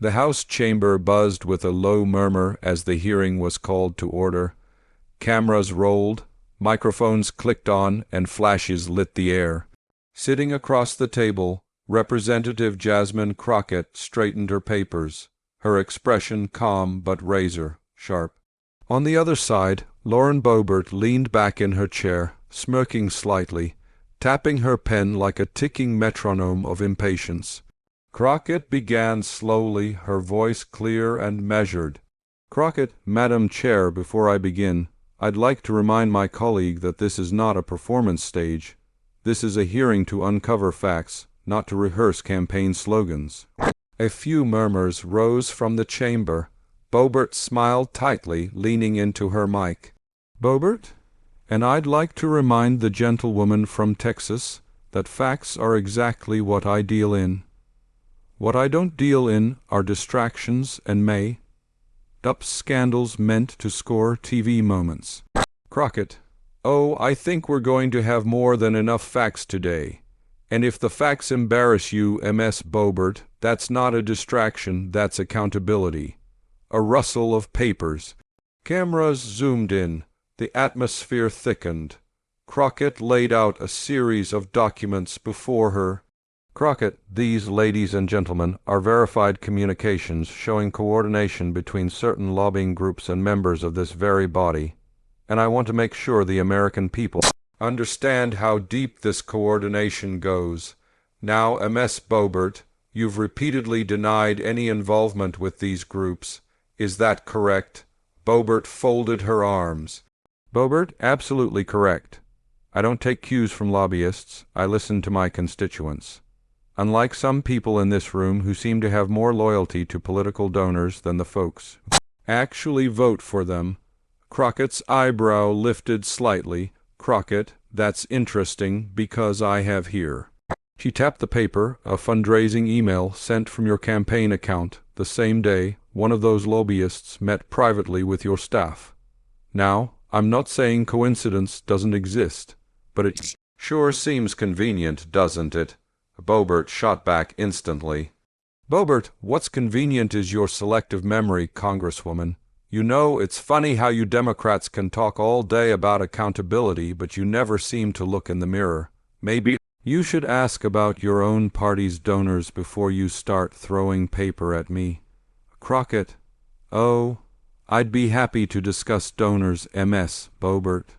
The House chamber buzzed with a low murmur as the hearing was called to order. Cameras rolled, microphones clicked on, and flashes lit the air. Sitting across the table, Representative Jasmine Crockett straightened her papers, her expression calm but razor-sharp. On the other side, Lauren Boebert leaned back in her chair, smirking slightly, tapping her pen like a ticking metronome of impatience. Crockett began slowly, her voice clear and measured. "Crockett, Madam Chair, before I begin, I'd like to remind my colleague that this is not a performance stage. This is a hearing to uncover facts, not to rehearse campaign slogans." A few murmurs rose from the chamber. Boebert smiled tightly, leaning into her mic. "Boebert, and I'd like to remind the gentlewoman from Texas that facts are exactly what I deal in. What I don't deal in are distractions and made-up scandals meant to score TV moments." Crockett: "Oh, I think we're going to have more than enough facts today. And if the facts embarrass you, Ms. Boebert, that's not a distraction, that's accountability." A rustle of papers. Cameras zoomed in. The atmosphere thickened. Crockett laid out a series of documents before her. "Crockett, these, ladies and gentlemen, are verified communications showing coordination between certain lobbying groups and members of this very body, and I want to make sure the American people understand how deep this coordination goes. Now, Ms. Boebert, you've repeatedly denied any involvement with these groups. Is that correct?" Boebert folded her arms. "Boebert, absolutely correct. I don't take cues from lobbyists. I listen to my constituents. Unlike some people in this room who seem to have more loyalty to political donors than the folks who actually vote for them." Crockett's eyebrow lifted slightly. "Crockett, that's interesting because I have here." She tapped the paper, "a fundraising email sent from your campaign account the same day one of those lobbyists met privately with your staff. Now, I'm not saying coincidence doesn't exist, but it sure seems convenient, doesn't it?" Boebert shot back instantly. "Boebert, what's convenient is your selective memory, Congresswoman. You know, it's funny how you Democrats can talk all day about accountability, but you never seem to look in the mirror. Maybe you should ask about your own party's donors before you start throwing paper at me." Crockett: "Oh, I'd be happy to discuss donors, Ms. Boebert,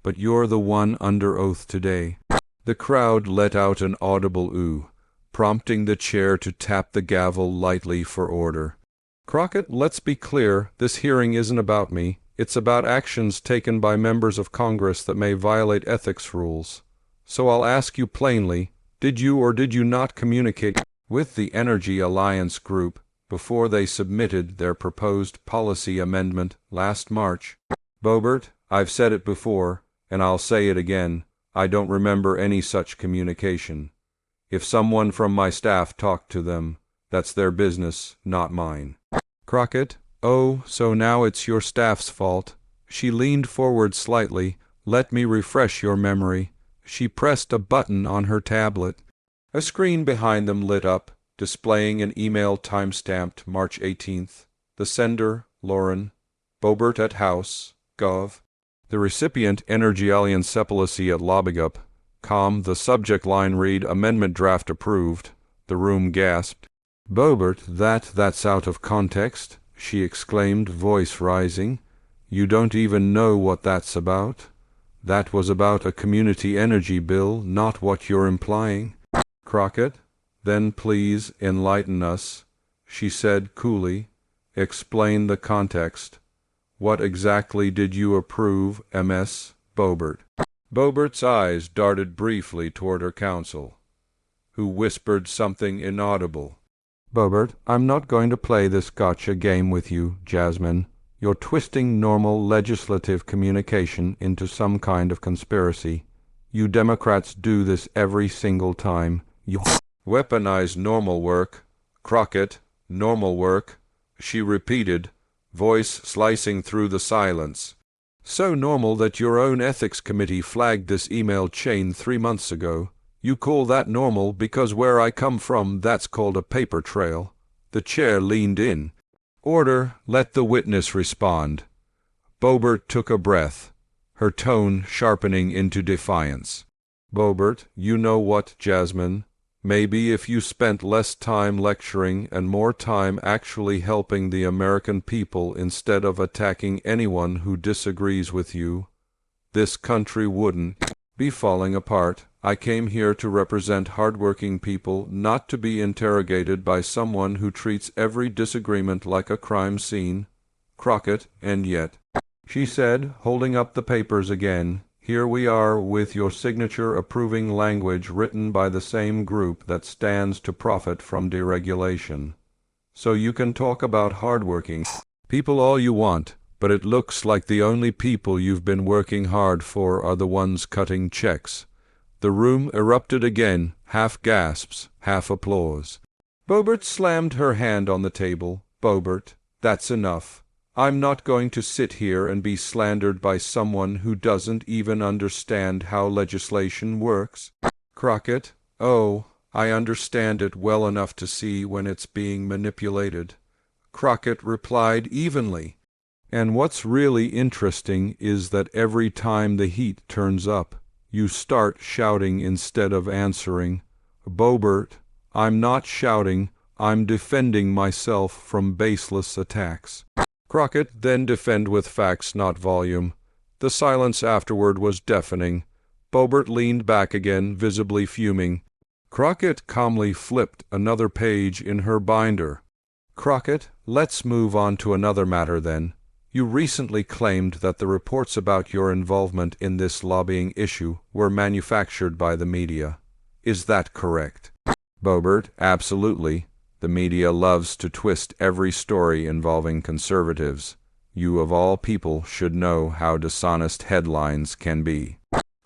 but you're the one under oath today." The crowd let out an audible ooh, prompting the chair to tap the gavel lightly for order. "Crockett, let's be clear, this hearing isn't about me. It's about actions taken by members of Congress that may violate ethics rules. So I'll ask you plainly, did you or did you not communicate with the Energy Alliance Group before they submitted their proposed policy amendment last March?" "Boebert, I've said it before, and I'll say it again. I don't remember any such communication. If someone from my staff talked to them, that's their business, not mine." Crockett: "Oh, so now it's your staff's fault." She leaned forward slightly. "Let me refresh your memory." She pressed a button on her tablet. A screen behind them lit up, displaying an email time-stamped March 18th. The sender, Lauren Boebert at House, Gov. The recipient, Energy Alliance-Policy at Lobbygup, Com. The subject line read, "Amendment draft approved." The room gasped. "Boebert, that's out of context," she exclaimed, voice rising. "You don't even know what that's about. That was about a community energy bill, not what you're implying." Crockett: "Then please enlighten us," she said coolly. "Explain the context. What exactly did you approve, Ms. Boebert?" Boebert's eyes darted briefly toward her counsel, who whispered something inaudible. "Boebert, I'm not going to play this gotcha game with you, Jasmine. You're twisting normal legislative communication into some kind of conspiracy. You Democrats do this every single time. You weaponize normal work. Crockett, normal work," she repeated, voice slicing through the silence. "So normal that your own ethics committee flagged this email chain 3 months ago. You call that normal because where I come from, that's called a paper trail. The chair leaned in. Order, let the witness respond. Boebert took a breath, her tone sharpening into defiance. Boebert, you know what, Jasmine? Maybe if you spent less time lecturing and more time actually helping the American people instead of attacking anyone who disagrees with you, this country wouldn't be falling apart. I came here to represent hardworking people, not to be interrogated by someone who treats every disagreement like a crime scene. Crockett, and yet, she said, holding up the papers again, here we are with your signature approving language written by the same group that stands to profit from deregulation. So you can talk about hardworking people all you want, but it looks like the only people you've been working hard for are the ones cutting checks. The room erupted again, half gasps, half applause. Boebert slammed her hand on the table. Boebert, that's enough. I'm not going to sit here and be slandered by someone who doesn't even understand how legislation works. Crockett, oh, I understand it well enough to see when it's being manipulated. Crockett replied evenly. And what's really interesting is that every time the heat turns up, you start shouting instead of answering. Boebert, I'm not shouting, I'm defending myself from baseless attacks. Crockett, then defend with facts, not volume. The silence afterward was deafening. Boebert leaned back again, visibly fuming. Crockett calmly flipped another page in her binder. Crockett, let's move on to another matter then. You recently claimed that the reports about your involvement in this lobbying issue were manufactured by the media. Is that correct? Boebert, absolutely. The media loves to twist every story involving conservatives. You of all people should know how dishonest headlines can be.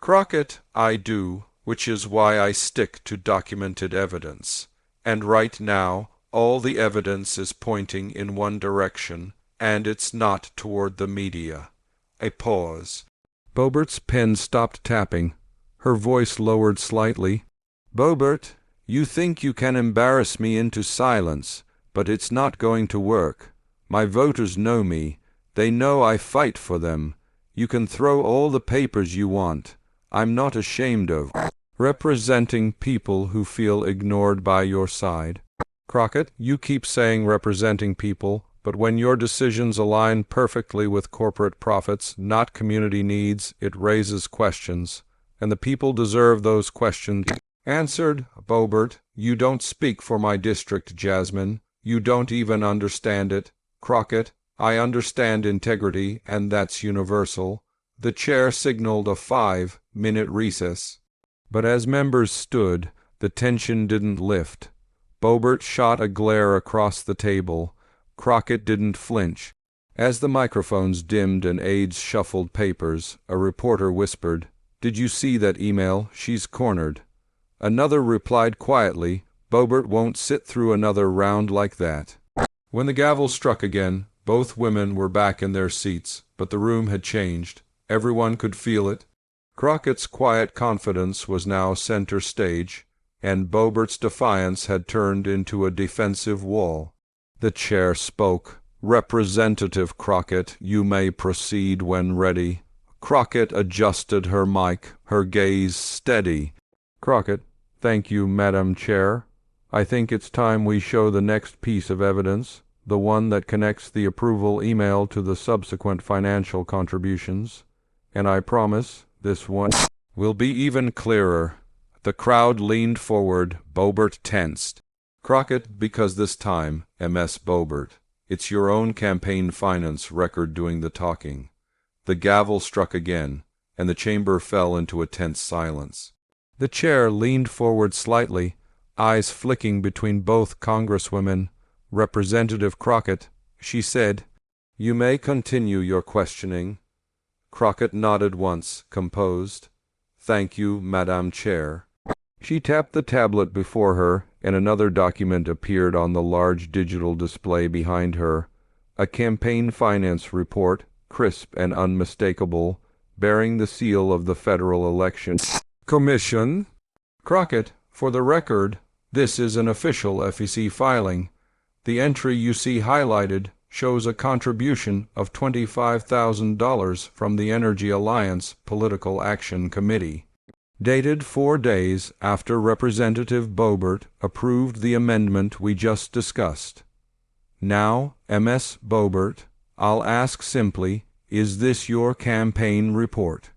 Crockett, I do, which is why I stick to documented evidence. And right now, all the evidence is pointing in one direction, and it's not toward the media. A pause. Boebert's pen stopped tapping. Her voice lowered slightly. Boebert, you think you can embarrass me into silence, but it's not going to work. My voters know me. They know I fight for them. You can throw all the papers you want. I'm not ashamed of representing people who feel ignored by your side. Crockett, you keep saying representing people, but when your decisions align perfectly with corporate profits, not community needs, it raises questions, and the people deserve those questions answered. Boebert, you don't speak for my district, Jasmine. You don't even understand it. Crockett, I understand integrity, and that's universal. The chair signaled a 5-minute recess. But as members stood, the tension didn't lift. Boebert shot a glare across the table. Crockett didn't flinch. As the microphones dimmed and aides shuffled papers, a reporter whispered, "Did you see that email? She's cornered." Another replied quietly, "Boebert won't sit through another round like that." When the gavel struck again, both women were back in their seats, but the room had changed. Everyone could feel it. Crockett's quiet confidence was now center stage, and Boebert's defiance had turned into a defensive wall. The chair spoke. "Representative Crockett, you may proceed when ready." Crockett adjusted her mic, her gaze steady. Crockett, thank you, Madam Chair. I think it's time we show the next piece of evidence, the one that connects the approval email to the subsequent financial contributions. And I promise this one will be even clearer. The crowd leaned forward. Boebert tensed. Crockett, because this time, MS Boebert, it's your own campaign finance record doing the talking. The gavel struck again, and the chamber fell into a tense silence. The chair leaned forward slightly, eyes flicking between both congresswomen. "Representative Crockett," she said, "you may continue your questioning." Crockett nodded once, composed. "Thank you, Madam Chair." She tapped the tablet before her, and another document appeared on the large digital display behind her. A campaign finance report, crisp and unmistakable, bearing the seal of the Federal Election Commission. Crockett, for the record, this is an official FEC filing. The entry you see highlighted shows a contribution of $25,000 from the Energy Alliance Political Action Committee, dated 4 days after Representative Boebert approved the amendment we just discussed. Now, Ms. Boebert, I'll ask simply, is this your campaign report?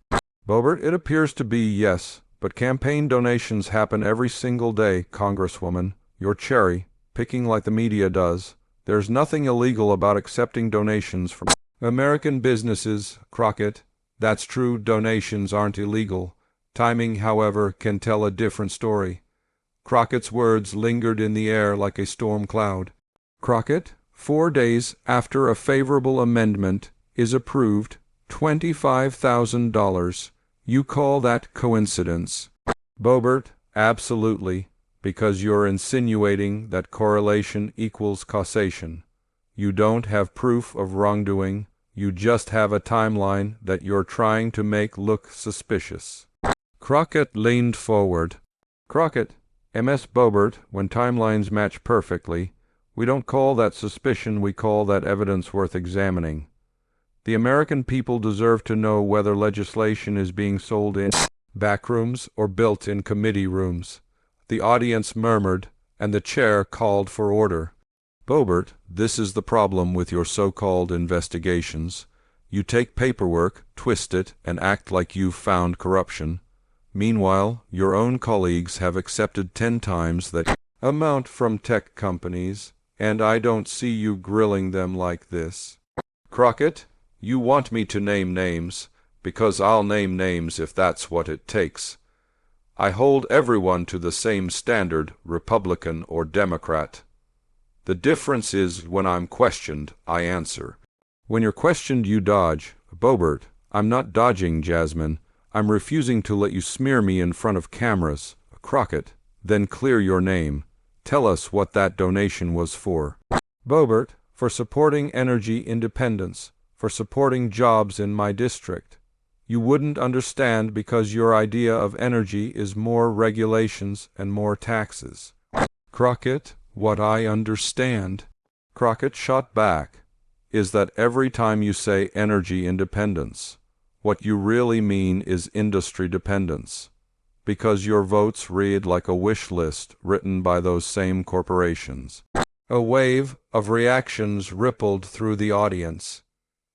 Boebert, it appears to be yes, but campaign donations happen every single day, Congresswoman. You're cherry picking like the media does. There's nothing illegal about accepting donations from American businesses, Crockett. That's true, donations aren't illegal. Timing, however, can tell a different story. Crockett's words lingered in the air like a storm cloud. Crockett, 4 days after a favorable amendment is approved, $25,000. You call that coincidence? Boebert, absolutely, because you're insinuating that correlation equals causation. You don't have proof of wrongdoing, you just have a timeline that you're trying to make look suspicious. Crockett leaned forward. Crockett, Ms. Boebert, when timelines match perfectly, we don't call that suspicion, we call that evidence worth examining. The American people deserve to know whether legislation is being sold in backrooms or built in committee rooms. The audience murmured, and the chair called for order. Boebert, this is the problem with your so-called investigations. You take paperwork, twist it, and act like you've found corruption. Meanwhile, your own colleagues have accepted 10 times that amount from tech companies, and I don't see you grilling them like this. Crockett, you want me to name names, because I'll name names if that's what it takes. I hold everyone to the same standard, Republican or Democrat. The difference is when I'm questioned, I answer. When you're questioned, you dodge. Boebert, I'm not dodging, Jasmine. I'm refusing to let you smear me in front of cameras. Crockett, then clear your name. Tell us what that donation was for. Boebert, for supporting energy independence, for supporting jobs in my district. You wouldn't understand because your idea of energy is more regulations and more taxes. Crockett, what I understand, Crockett shot back, is that every time you say energy independence, what you really mean is industry dependence, because your votes read like a wish list written by those same corporations. A wave of reactions rippled through the audience.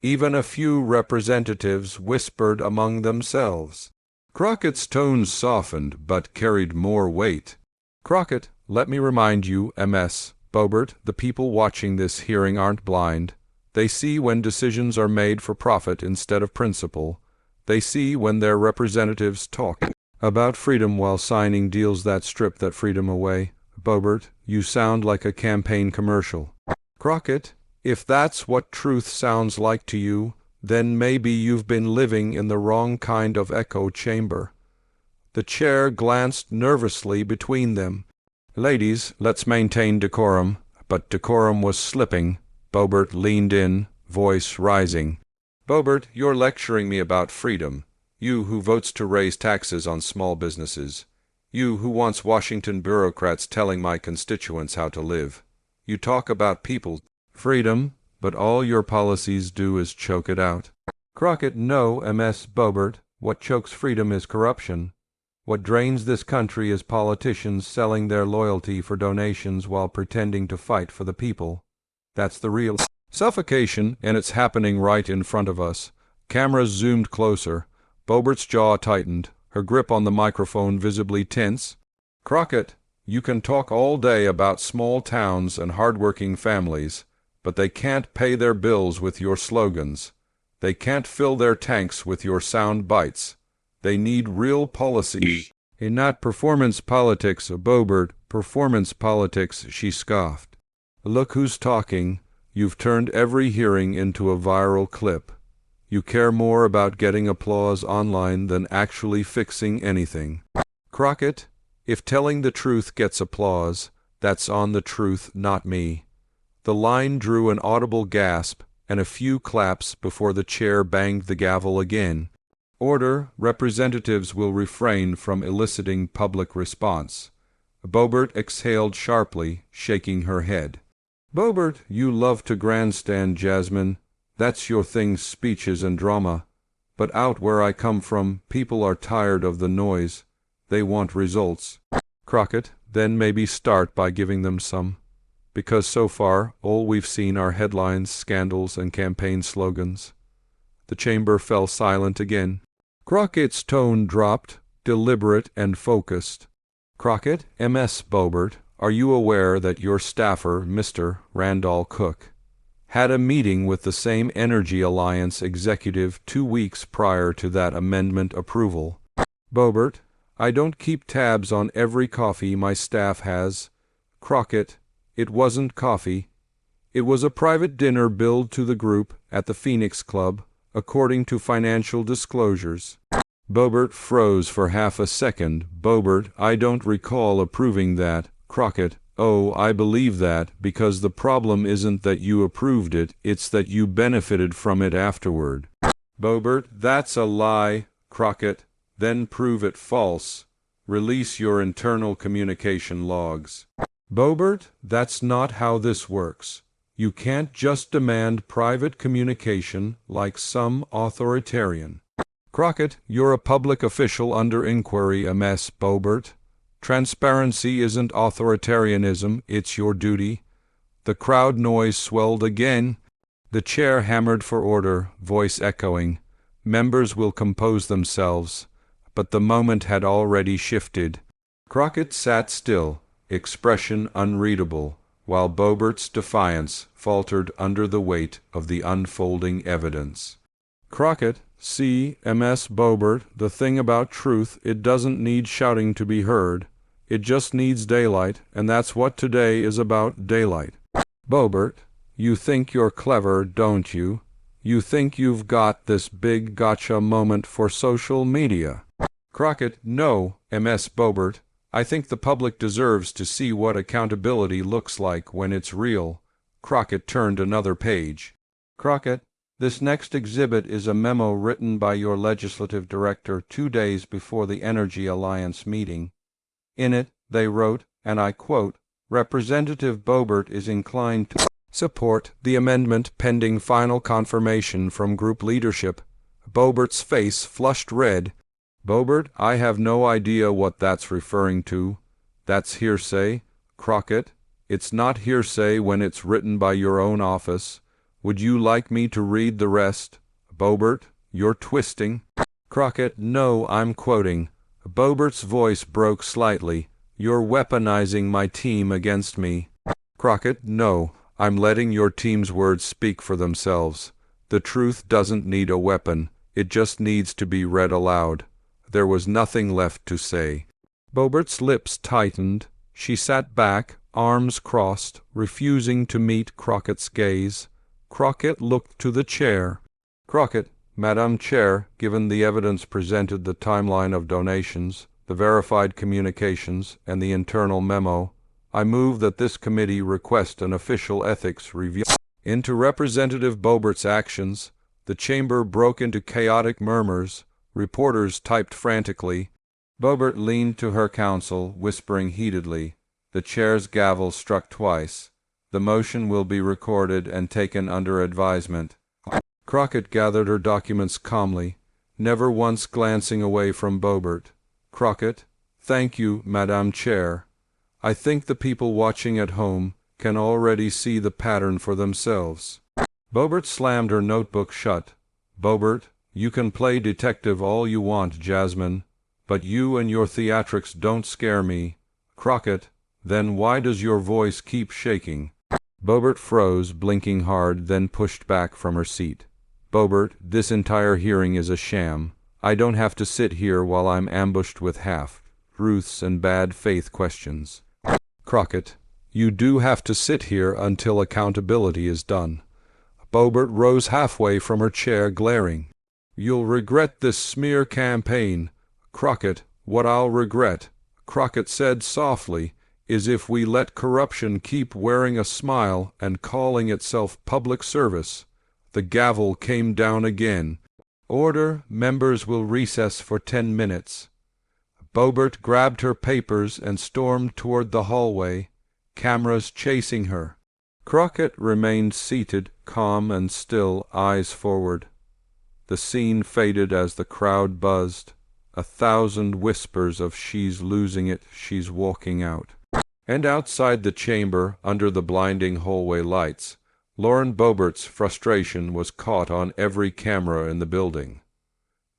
Even a few representatives whispered among themselves. Crockett's tones softened but carried more weight. Crockett, let me remind you, Ms. Boebert, the people watching this hearing aren't blind. They see when decisions are made for profit instead of principle. They see when their representatives talk about freedom while signing deals that strip that freedom away. Boebert, you sound like a campaign commercial. Crockett, if that's what truth sounds like to you, then maybe you've been living in the wrong kind of echo chamber. The chair glanced nervously between them. Ladies, let's maintain decorum. But decorum was slipping. Boebert leaned in, voice rising. Boebert, you're lecturing me about freedom. You who votes to raise taxes on small businesses. You who wants Washington bureaucrats telling my constituents how to live. You talk about people. Freedom, but all your policies do is choke it out. Crockett, no, Ms. Boebert, what chokes freedom is corruption. What drains this country is politicians selling their loyalty for donations while pretending to fight for the people. That's the real suffocation, and it's happening right in front of us. Cameras zoomed closer. Boebert's jaw tightened, her grip on the microphone visibly tense. Crockett, you can talk all day about small towns and hardworking families, but they can't pay their bills with your slogans. They can't fill their tanks with your sound bites. They need real policy. And not performance politics, Boebert, performance politics, she scoffed. Look who's talking. You've turned every hearing into a viral clip. You care more about getting applause online than actually fixing anything. Crockett, if telling the truth gets applause, that's on the truth, not me. The line drew an audible gasp and a few claps before the chair banged the gavel again. Order, representatives will refrain from eliciting public response. Boebert exhaled sharply, shaking her head. Boebert, you love to grandstand, Jasmine. That's your thing, speeches and drama. But out where I come from, people are tired of the noise. They want results. Crockett, then maybe start by giving them some. Because so far, all we've seen are headlines, scandals, and campaign slogans. The chamber fell silent again. Crockett's tone dropped, deliberate and focused. Crockett, M.S. Boebert, are you aware that your staffer, Mr. Randall Cook, had a meeting with the same Energy Alliance executive 2 weeks prior to that amendment approval? Boebert, I don't keep tabs on every coffee my staff has. Crockett, it wasn't coffee. It was a private dinner billed to the group at the Phoenix Club, according to financial disclosures. Boebert froze for half a second. Boebert, I don't recall approving that. Crockett, oh, I believe that, because the problem isn't that you approved it, it's that you benefited from it afterward. Boebert, that's a lie. Crockett, then prove it false. Release your internal communication logs. Boebert, that's not how this works. You can't just demand private communication like some authoritarian. Crockett, you're a public official under inquiry, M.S. Boebert. Transparency isn't authoritarianism, it's your duty. The crowd noise swelled again. The chair hammered for order, voice echoing. Members will compose themselves. But the moment had already shifted. Crockett sat still, expression unreadable, while Boebert's defiance faltered under the weight of the unfolding evidence. Crockett, see, M.S. Boebert, the thing about truth, it doesn't need shouting to be heard. It just needs daylight, and that's what today is about, daylight. Boebert, you think you're clever, don't you? You think you've got this big gotcha moment for social media. Crockett, no, M.S. Boebert. I think the public deserves to see what accountability looks like when it's real. Crockett turned another page. Crockett, this next exhibit is a memo written by your legislative director 2 days before the Energy Alliance meeting. In it, they wrote, and I quote, Representative Boebert is inclined to support the amendment pending final confirmation from group leadership. Boebert's face flushed red. Boebert, I have no idea what that's referring to. That's hearsay. Crockett, it's not hearsay when it's written by your own office. Would you like me to read the rest? Boebert, you're twisting. Crockett, no, I'm quoting. Boebert's voice broke slightly. You're weaponizing my team against me. Crockett, no, I'm letting your team's words speak for themselves. The truth doesn't need a weapon. It just needs to be read aloud. There was nothing left to say. Boebert's lips tightened. She sat back, arms crossed, refusing to meet Crockett's gaze. Crockett looked to the chair. Crockett, Madam Chair, given the evidence presented, the timeline of donations, the verified communications, and the internal memo, I move that this committee request an official ethics review into Representative Boebert's actions. The chamber broke into chaotic murmurs. Reporters typed frantically. Boebert leaned to her counsel, whispering heatedly. The chair's gavel struck twice. The motion will be recorded and taken under advisement. Crockett gathered her documents calmly, never once glancing away from Boebert. Crockett, thank you, Madam Chair. I think the people watching at home can already see the pattern for themselves. Boebert slammed her notebook shut. Boebert, you can play detective all you want, Jasmine, but you and your theatrics don't scare me. Crockett, then why does your voice keep shaking? Boebert froze, blinking hard, then pushed back from her seat. Boebert, this entire hearing is a sham. I don't have to sit here while I'm ambushed with half-truths and bad faith questions. Crockett, you do have to sit here until accountability is done. Boebert rose halfway from her chair, glaring. You'll regret this smear campaign. Crockett, what I'll regret, Crockett said softly, is if we let corruption keep wearing a smile and calling itself public service. The gavel came down again. Order, members will recess for 10 minutes. Boebert grabbed her papers and stormed toward the hallway, cameras chasing her. Crockett remained seated, calm and still, eyes forward. The scene faded as the crowd buzzed. 1,000 whispers of "she's losing it, she's walking out." And outside the chamber, under the blinding hallway lights, Lauren Boebert's frustration was caught on every camera in the building.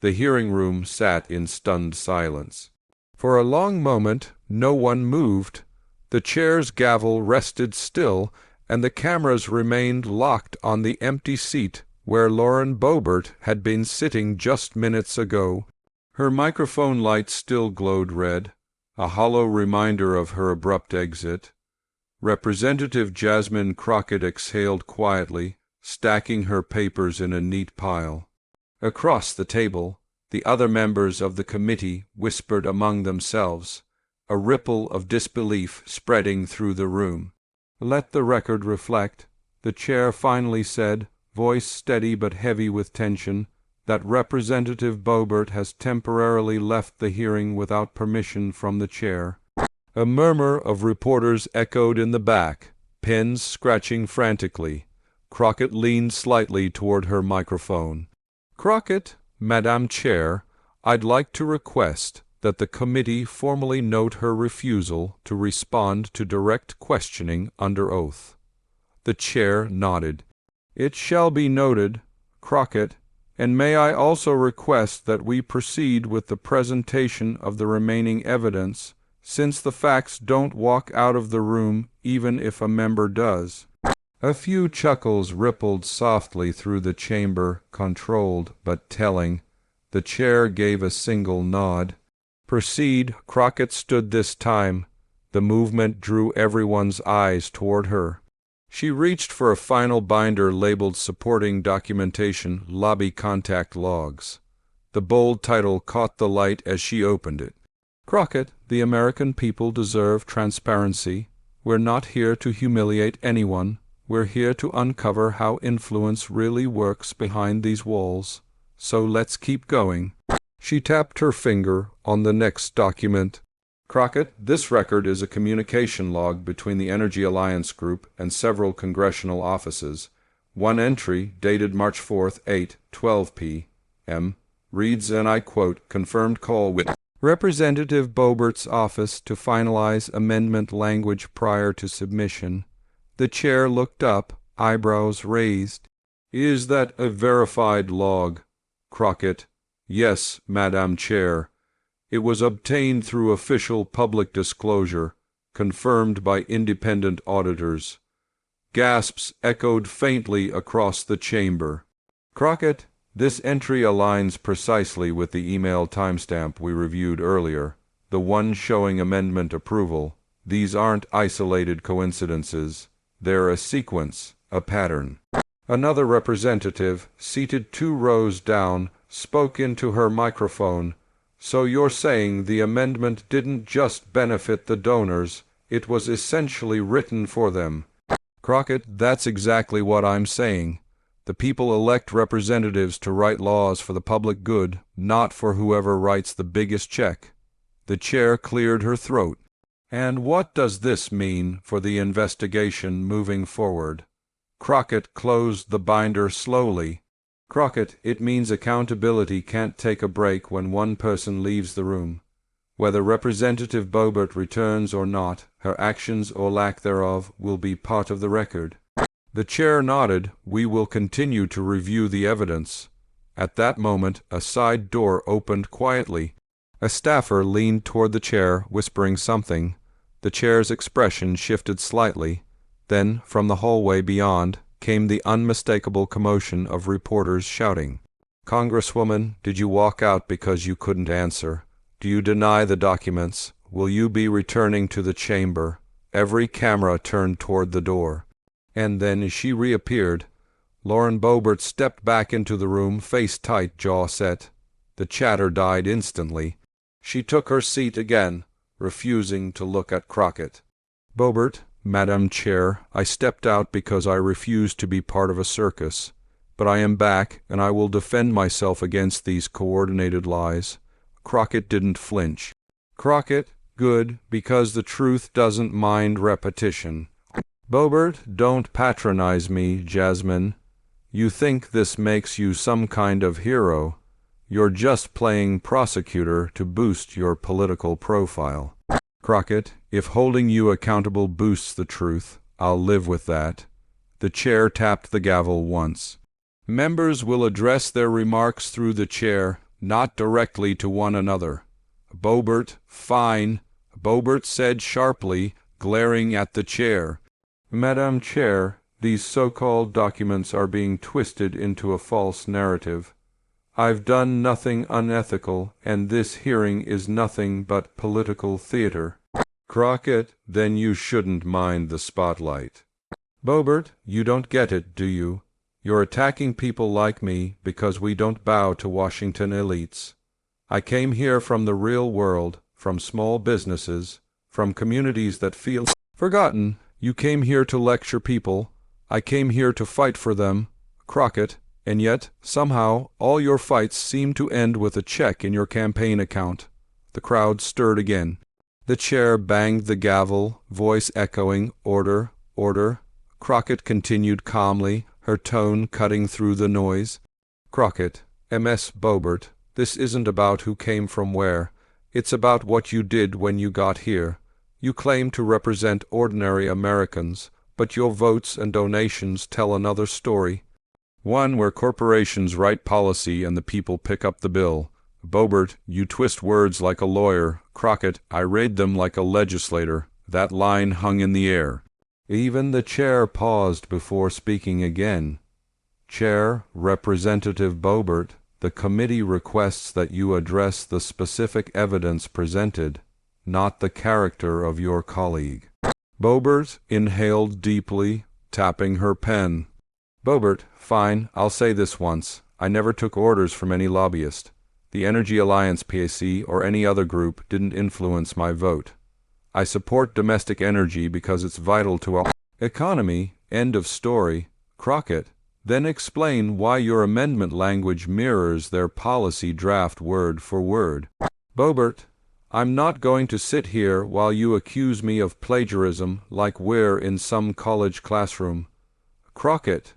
The hearing room sat in stunned silence. For a long moment, no one moved. The chair's gavel rested still, and the cameras remained locked on the empty seat where Lauren Boebert had been sitting just minutes ago. Her microphone light still glowed red, a hollow reminder of her abrupt exit. Representative Jasmine Crockett exhaled quietly, stacking her papers in a neat pile. Across the table, the other members of the committee whispered among themselves, a ripple of disbelief spreading through the room. "Let the record reflect," the chair finally said, voice steady but heavy with tension, "that Representative Boebert has temporarily left the hearing without permission from the chair." A murmur of reporters echoed in the back, pens scratching frantically. Crockett leaned slightly toward her microphone. "Crockett, Madam Chair, I'd like to request that the committee formally note her refusal to respond to direct questioning under oath." The chair nodded. "It shall be noted, Crockett, and may I also request that we proceed with the presentation of the remaining evidence, since the facts don't walk out of the room even if a member does." A few chuckles rippled softly through the chamber, controlled but telling. The chair gave a single nod. "Proceed." Crockett stood this time. The movement drew everyone's eyes toward her. She reached for a final binder labeled Supporting Documentation, Lobby Contact Logs. The bold title caught the light as she opened it. "Crockett, the American people deserve transparency. We're not here to humiliate anyone. We're here to uncover how influence really works behind these walls. So let's keep going." She tapped her finger on the next document. "Crockett, this record is a communication log between the Energy Alliance Group and several congressional offices. One entry, dated March 4th, 8:12 p.m., reads, and I quote, 'Confirmed call with Representative Boebert's office to finalize amendment language prior to submission.'" The chair looked up, eyebrows raised. "Is that a verified log?" Crockett: "Yes, Madam Chair. It was obtained through official public disclosure, confirmed by independent auditors." Gasps echoed faintly across the chamber. "Crockett, this entry aligns precisely with the email timestamp we reviewed earlier, the one showing amendment approval. These aren't isolated coincidences. They're a sequence, a pattern." Another representative, seated 2 rows down, spoke into her microphone. "So you're saying the amendment didn't just benefit the donors, it was essentially written for them?" "Crockett, that's exactly what I'm saying. The people elect representatives to write laws for the public good, not for whoever writes the biggest check." The chair cleared her throat. "And what does this mean for the investigation moving forward?" Crockett closed the binder slowly. "Crockett, it means accountability can't take a break when one person leaves the room. Whether Representative Boebert returns or not, her actions or lack thereof will be part of the record." The chair nodded. "We will continue to review the evidence." At that moment, a side door opened quietly. A staffer leaned toward the chair, whispering something. The chair's expression shifted slightly. Then, from the hallway beyond, came the unmistakable commotion of reporters shouting. "Congresswoman, did you walk out because you couldn't answer? Do you deny the documents? Will you be returning to the chamber?" Every camera turned toward the door. And then, as she reappeared, Lauren Boebert stepped back into the room, face tight, jaw set. The chatter died instantly. She took her seat again, refusing to look at Crockett. "Boebert, Madam Chair, I stepped out because I refused to be part of a circus. But I am back, and I will defend myself against these coordinated lies." Crockett didn't flinch. "Crockett, good, because the truth doesn't mind repetition." Boebert, don't patronize me, Jasmine. You think this makes you some kind of hero. You're just playing prosecutor to boost your political profile. Crockett, if holding you accountable boosts the truth, I'll live with that. The chair tapped the gavel once. Members will address their remarks through the chair, not directly to one another. Boebert, fine, Boebert said sharply, glaring at the chair. Madam Chair, these so-called documents are being twisted into a false narrative. I've done nothing unethical, and this hearing is nothing but political theater. Crockett, then you shouldn't mind the spotlight. Boebert, you don't get it, do you? You're attacking people like me because we don't bow to Washington elites. I came here from the real world, from small businesses, from communities that feel forgotten. You came here to lecture people. I came here to fight for them. Crockett, and yet, somehow, all your fights seem to end with a check in your campaign account. The crowd stirred again. The chair banged the gavel, voice echoing, "Order, order." Crockett continued calmly, her tone cutting through the noise. Crockett, M.S. Boebert, this isn't about who came from where. It's about what you did when you got here. You claim to represent ordinary Americans, but your votes and donations tell another story. One where corporations write policy and the people pick up the bill. Boebert, you twist words like a lawyer. Crockett, I read them like a legislator. That line hung in the air. Even the chair paused before speaking again. Chair, Representative Boebert, the committee requests that you address the specific evidence presented, not the character of your colleague. Boebert inhaled deeply, tapping her pen. Boebert, fine, I'll say this once. I never took orders from any lobbyist. The Energy Alliance PAC or any other group didn't influence my vote. I support domestic energy because it's vital to our economy. End of story. Crockett, then explain why your amendment language mirrors their policy draft word for word. Boebert, I'm not going to sit here while you accuse me of plagiarism like we're in some college classroom. Crockett,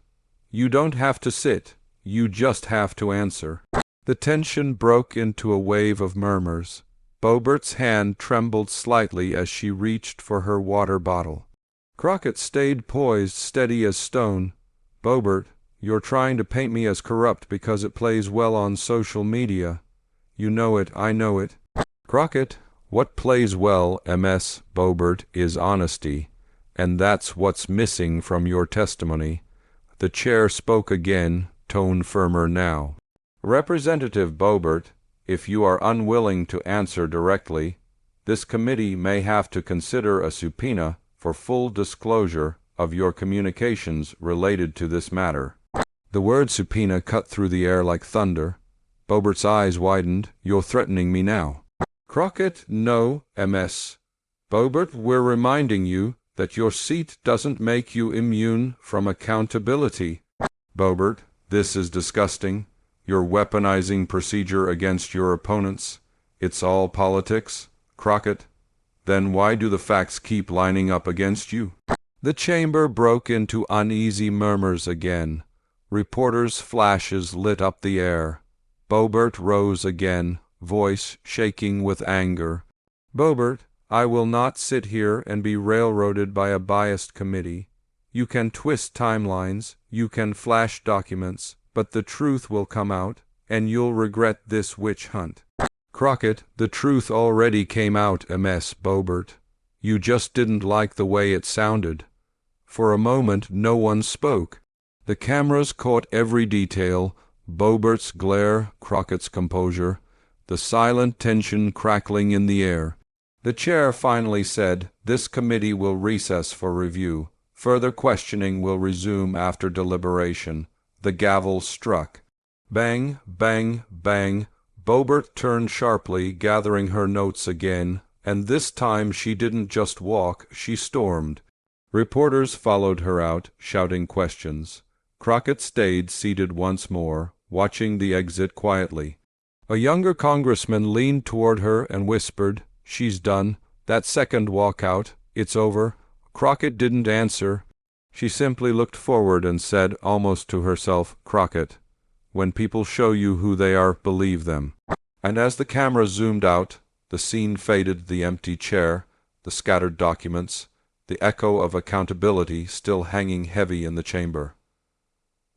you don't have to sit, you just have to answer. The tension broke into a wave of murmurs. Boebert's hand trembled slightly as she reached for her water bottle. Crockett stayed poised, steady as stone. Boebert, you're trying to paint me as corrupt because it plays well on social media. You know it, I know it. Crockett, what plays well, M.S. Boebert, is honesty, and that's what's missing from your testimony. The chair spoke again, tone firmer now. Representative Boebert, if you are unwilling to answer directly, this committee may have to consider a subpoena for full disclosure of your communications related to this matter. The word subpoena cut through the air like thunder. Boebert's eyes widened. You're threatening me now. Crockett, no, M.S. Boebert, we're reminding you that your seat doesn't make you immune from accountability. Boebert, this is disgusting. You're weaponizing procedure against your opponents. It's all politics. Crockett, then why do the facts keep lining up against you? The chamber broke into uneasy murmurs again. Reporters' flashes lit up the air. Boebert rose again, voice shaking with anger. Boebert, I will not sit here and be railroaded by a biased committee. You can twist timelines, you can flash documents, but the truth will come out, and you'll regret this witch hunt. Crockett, the truth already came out, M.S. Boebert. You just didn't like the way it sounded. For a moment no one spoke. The cameras caught every detail, Boebert's glare, Crockett's composure, the silent tension crackling in the air. The chair finally said, "This committee will recess for review. Further questioning will resume after deliberation." The gavel struck. Bang, bang, bang. Boebert turned sharply, gathering her notes again, and this time she didn't just walk, she stormed. Reporters followed her out, shouting questions. Crockett stayed seated once more, watching the exit quietly. A younger congressman leaned toward her and whispered, "She's done. That second walkout, it's over." Crockett didn't answer. She simply looked forward and said, almost to herself, "Crockett, when people show you who they are, believe them." And as the camera zoomed out, the scene faded, the empty chair, the scattered documents, the echo of accountability still hanging heavy in the chamber.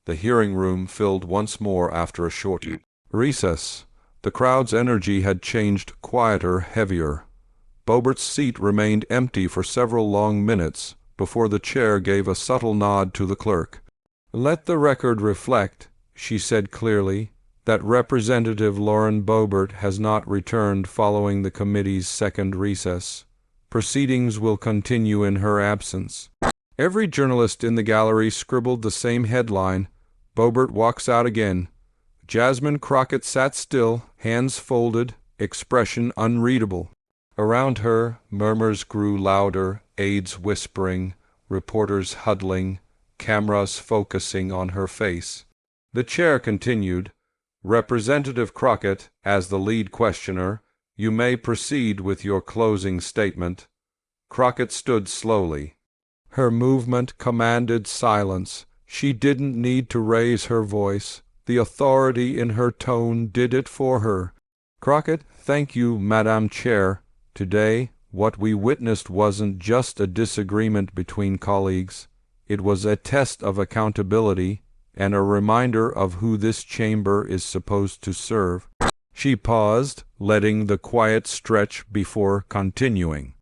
The hearing room filled once more after a short recess. The crowd's energy had changed quieter, heavier. Boebert's seat remained empty for several long minutes before the chair gave a subtle nod to the clerk. "Let the record reflect," she said clearly, "that Representative Lauren Boebert has not returned following the committee's second recess. Proceedings will continue in her absence." Every journalist in the gallery scribbled the same headline: "Boebert walks out again." Jasmine Crockett sat still, hands folded, expression unreadable. Around her, murmurs grew louder, aides whispering, reporters huddling, cameras focusing on her face. The chair continued, "Representative Crockett, as the lead questioner, you may proceed with your closing statement." Crockett stood slowly. Her movement commanded silence. She didn't need to raise her voice. The authority in her tone did it for her. "Crockett, thank you, Madam Chair. Today, what we witnessed wasn't just a disagreement between colleagues. It was a test of accountability and a reminder of who this chamber is supposed to serve." She paused, letting the quiet stretch before continuing.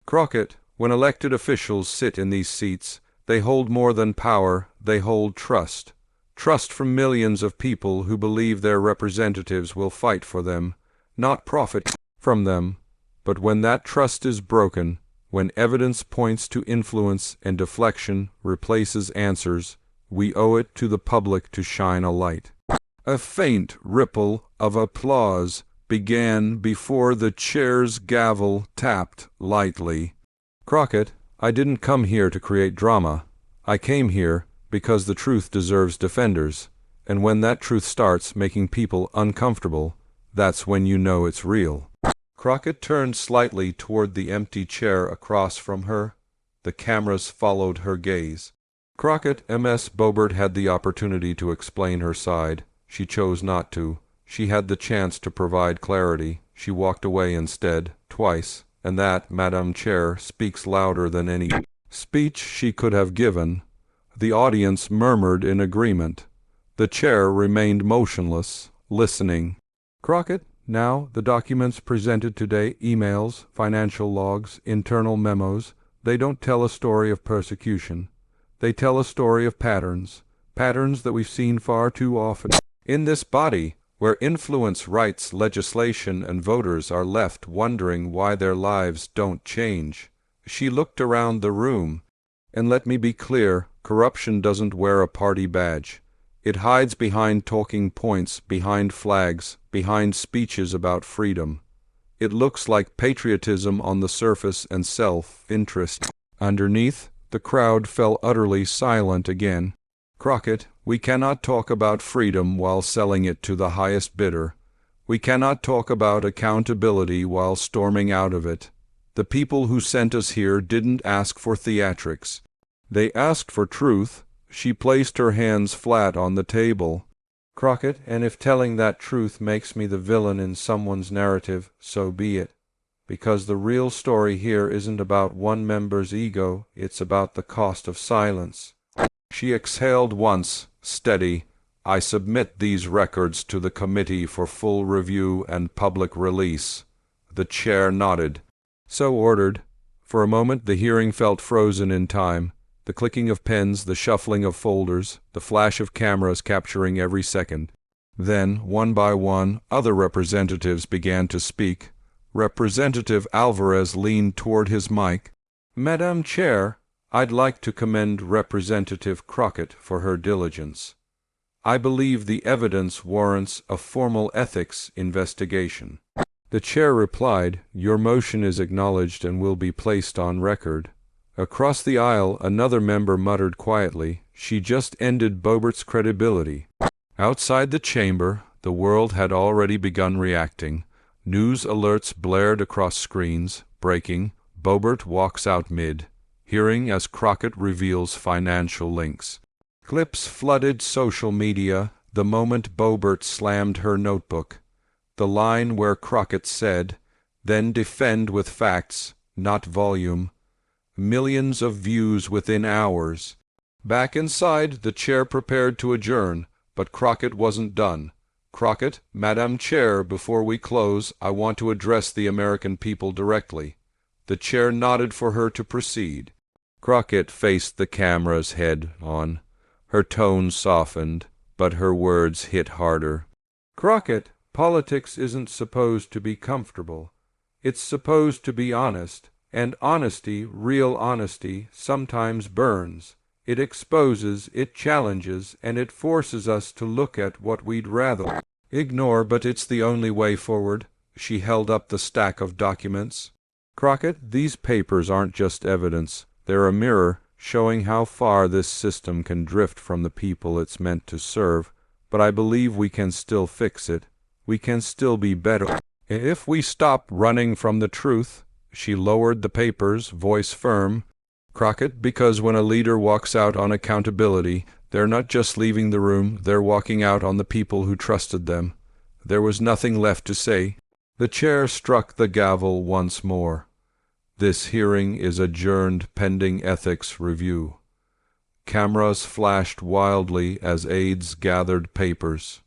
"Crockett, when elected officials sit in these seats, they hold more than power, they hold trust. Trust from millions of people who believe their representatives will fight for them, not profit from them. But when that trust is broken, when evidence points to influence and deflection replaces answers, we owe it to the public to shine a light." A faint ripple of applause began before the chair's gavel tapped lightly. "Crockett, I didn't come here to create drama. I came here because the truth deserves defenders, and when that truth starts making people uncomfortable, that's when you know it's real." Crockett turned slightly toward the empty chair across from her. The cameras followed her gaze. Crockett, Ms. Boebert had the opportunity to explain her side. She chose not to. She had the chance to provide clarity. She walked away instead, twice, and that, Madam Chair, speaks louder than any speech she could have given. The audience murmured in agreement. The chair remained motionless, listening. "Crockett, now the documents presented today, emails, financial logs, internal memos, they don't tell a story of persecution. They tell a story of patterns that we've seen far too often in this body, where influence, rights, legislation, and voters are left wondering why their lives don't change." She looked around the room. "And let me be clear, corruption doesn't wear a party badge. It hides behind talking points, behind flags, behind speeches about freedom. It looks like patriotism on the surface and self-interest underneath." The crowd fell utterly silent again. "Crockett, we cannot talk about freedom while selling it to the highest bidder. We cannot talk about accountability while storming out of it. The people who sent us here didn't ask for theatrics. They asked for truth." She placed her hands flat on the table. "Crockett, and if telling that truth makes me the villain in someone's narrative, so be it. Because the real story here isn't about one member's ego, it's about the cost of silence." She exhaled once, steady. "I submit these records to the committee for full review and public release." The chair nodded. "So ordered." For a moment the hearing felt frozen in time. The clicking of pens, the shuffling of folders, the flash of cameras capturing every second. Then, one by one, other representatives began to speak. Representative Alvarez leaned toward his mic. "Madam Chair, I'd like to commend Representative Crockett for her diligence. I believe the evidence warrants a formal ethics investigation." The chair replied, "Your motion is acknowledged and will be placed on record." Across the aisle, another member muttered quietly, "She just ended Boebert's credibility." Outside the chamber, the world had already begun reacting. News alerts blared across screens. Breaking: Boebert walks out mid. Hearing as Crockett reveals financial links. Clips flooded social media the moment Boebert slammed her notebook. The line where Crockett said, "Then defend with facts, not volume." Millions of views within hours. Back inside, the chair prepared to adjourn, but Crockett wasn't done. "Crockett, Madam Chair, before we close, I want to address the American people directly." The chair nodded for her to proceed. Crockett faced the camera's head on. Her tone softened, but her words hit harder. "Crockett, politics isn't supposed to be comfortable. It's supposed to be honest, and honesty, real honesty, sometimes burns. It exposes, it challenges, and it forces us to look at what we'd rather ignore, but it's the only way forward." She held up the stack of documents. "Crockett, these papers aren't just evidence. They're a mirror showing how far this system can drift from the people it's meant to serve, but I believe we can still fix it. We can still be better if we stop running from the truth." She lowered the papers, voice firm. "Crockett, because when a leader walks out on accountability, they're not just leaving the room, they're walking out on the people who trusted them." There was nothing left to say. The chair struck the gavel once more. "This hearing is adjourned pending ethics review." Cameras flashed wildly as aides gathered papers.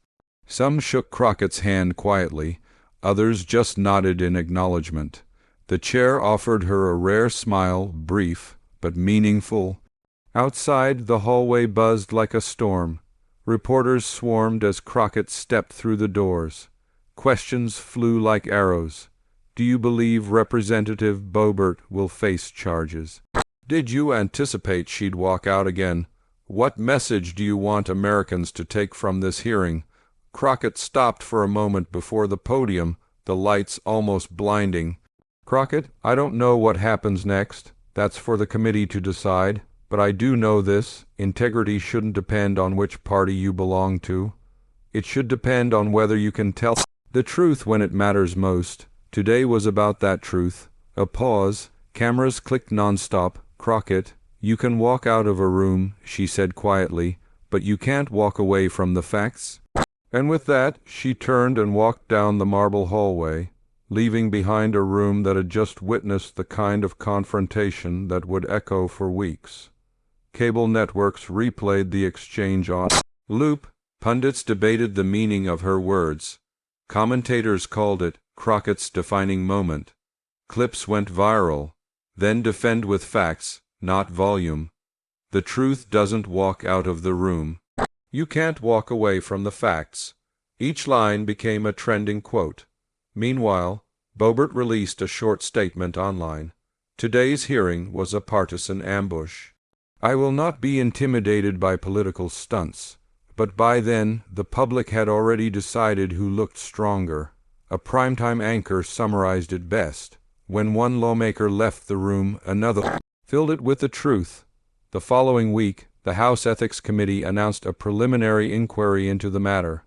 Some shook Crockett's hand quietly, others just nodded in acknowledgement. The chair offered her a rare smile, brief but meaningful. Outside, the hallway buzzed like a storm. Reporters swarmed as Crockett stepped through the doors. Questions flew like arrows. "Do you believe Representative Boebert will face charges? Did you anticipate she'd walk out again? What message do you want Americans to take from this hearing?" Crockett stopped for a moment before the podium, the lights almost blinding. "Crockett, I don't know what happens next. That's for the committee to decide. But I do know this: integrity shouldn't depend on which party you belong to. It should depend on whether you can tell the truth when it matters most. Today was about that truth." A pause. Cameras clicked nonstop. "Crockett, you can walk out of a room," she said quietly, "but you can't walk away from the facts." And with that, she turned and walked down the marble hallway, leaving behind a room that had just witnessed the kind of confrontation that would echo for weeks. Cable networks replayed the exchange on loop. Pundits debated the meaning of her words. Commentators called it Crockett's defining moment. Clips went viral. "Then defend with facts, not volume. The truth doesn't walk out of the room. You can't walk away from the facts." Each line became a trending quote. Meanwhile, Boebert released a short statement online. "Today's hearing was a partisan ambush. I will not be intimidated by political stunts." But by then, the public had already decided who looked stronger. A primetime anchor summarized it best. When one lawmaker left the room, another filled it with the truth. The following week, the House Ethics Committee announced a preliminary inquiry into the matter.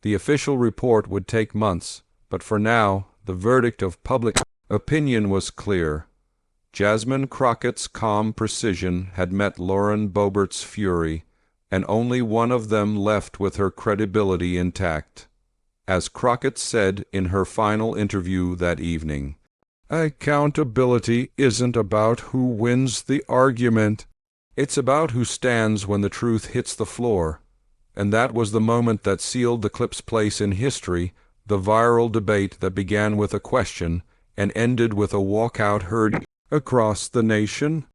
The official report would take months, but for now, the verdict of public opinion was clear. Jasmine Crockett's calm precision had met Lauren Boebert's fury, and only one of them left with her credibility intact. As Crockett said in her final interview that evening, "Accountability isn't about who wins the argument. It's about who stands when the truth hits the floor." And that was the moment that sealed the clip's place in history, the viral debate that began with a question and ended with a walkout heard across the nation.